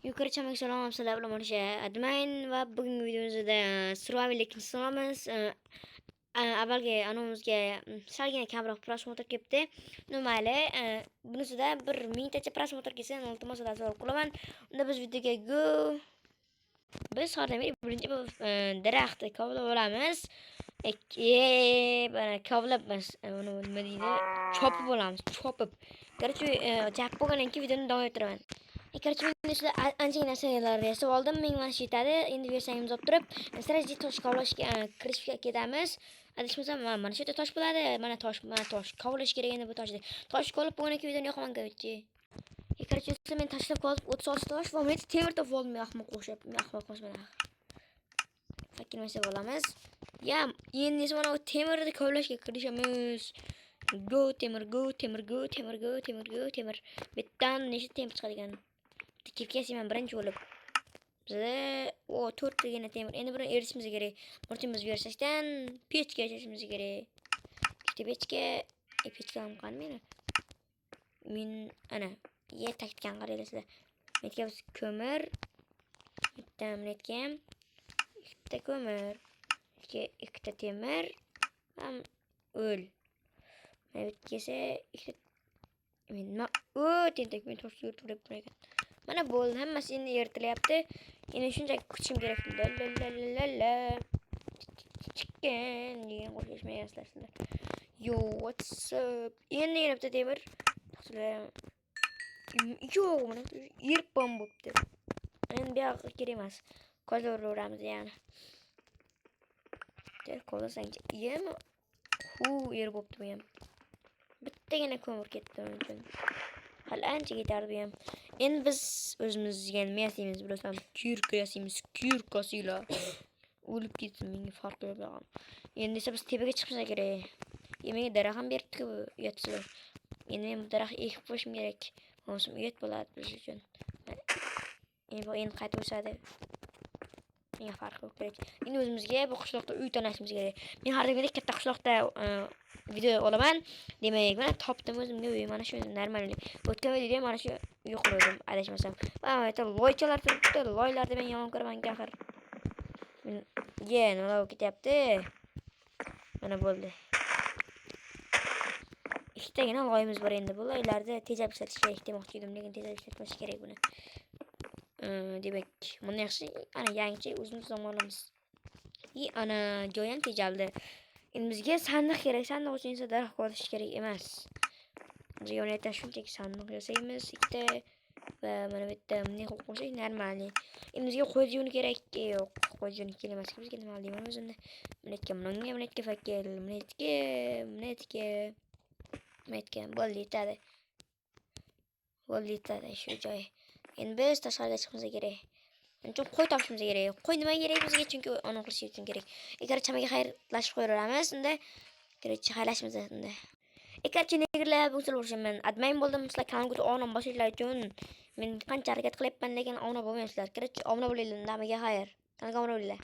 Yukarı çamak salom sizlar bilan bo'lisha admayn va bugungi videomizda survivallikni sinamiz. Avvalgi anonimizga salgina kamroq prosmotr kelibdi. Mayli, bunisida bir mingtacha prosmotr kelsa, iltimos tasavvur qilaman. Unda biz videoga go. Biz hozir birinchi bu daraxtni kovlab olamiz. Bana kovlabmiz. Uni nima deydi? Chopib olamiz, chopib. Короче, chap bo'lgandan keyin videoni davom ettiraman. Короче, men sizlar anchagina narsalar yasab oldim. Men mana shu yetadi. Endi versiyamiz olib turib, sirajli tosh kovlashga kirishga ketamiz. Adashmasam, mana shu yerda tosh bo'ladi. Mana tosh kovlash kerak endi bu toshni. Tosh kovlab bo'lgandan keyin videoni yoqaman ko'rchi. Короче, men tashlab qolib 36 tosh va men temir topib oldim. Ahmoq o'xshab, ahmoq emasman. Fakir narsa bo'lamiz. Ya, endi esa mana temirni kovlashga kirishamiz. Go temir, go temir, go temir, go temir, go temir. Bittan nechta temir chiqadigan? Kepkasiman birinchi bo'lib. Bizda 4 tagina temir. Endi buni erishimiz kerak. Mortimiz bersakdan pechga yashashimiz kerak. Ikkita pechka ham qanmeni? Men ana taktikan qaraylasizlar. Netga biz ko'mir, bitta netkam, ikkita ko'mir, ikkita temir, ham o'l. Bitkisi ikkita men tentak men tosh yurib turgan. Mana bo'ldi, hammasi endi eritilyapti. Endi shunchaki kuchim kerak. Chicken degan qo'shishmayapsizlar sizlar. Yo, what's up? Endi yana bitta temir. Yo'q, mana yerib bo'libdi. Endi bu yoqqa kerak emas. Qo'llaveramiz yana. Qo'lasangchi, yema. Yerib bo'libdi bu ham. Bittagina ko'mir ketdi uning uchun. Hali ancha ketardi bu ham. Endi biz o'zimizga nima yasaymiz bilasizmi? Kirka yasaymiz, kirkasiylar. O'lib ketsin, menga farqi yo'q. Endi esa biz tepaga chiqishimiz kerak. Menga daraxt ham beribdi bu uyatlar. Endi men bu daraxt ekib qo'yishim kerak. Bo'lmasa uyat bo'ladi biz uchun. Endi qaytib o'sadi. Menga farqi yo'q kerak. Endi o'zimizga bu qishloqda uy tanlashimiz kerak. Men har doim katta qishloqda video olaman. Demak, mana topdim o'zimga uy. Mana shu normal. O'tgan videoda mana shu uy qurdim, adashmasam. Mana bu loychalar turibdi. Loylarni men yomon ko'raman axir. Nima ketyapti? Mana bo'ldi. Ikkitagina loyimiz bor endi. Bu loylarni tejab ishlatish kerak demoqchi edim, lekin tejab ishlatmash kerak buni. Demak, buni yaxshi ana yangicha o'zimiz zamonimiz. Ana joy ham tejaldi. Endi bizga sandiq kerak. Sandiq uchun esa daraxt qo'yish kerak emas. Biz yo'naydan shunchaki sandiq yasaymiz. Ikkita va mana bu yerda bunday qilib qo'ysak normal. Endi bizga qo'yjuni kerak. Yo'q, qo'yjuni kerak emas. Bizga nima deyman o'zimda? Minetga fakir, minetga bo'ldi yetadi. Shu joy. Endi biz tashqariga chiqishimiz kerak. Chunki qo'y topishimiz kerak. Qo'y nima kerak bizga? Chunki uni qilish uchun kerak. Chamaga xayrlashib qo'yaveramiz. Unda xayrlashimiz unda. Короче, negrlar bu sizlar o'shaman. Admayn bo'ldim. Sizlar kanalga obuna bo'lishinglar uchun men qancha harakat qilyapman, lekin obuna bo'lmaysizlar. Obuna bo'linglar, namaga xayr. Kanalga obuna bo'linglar.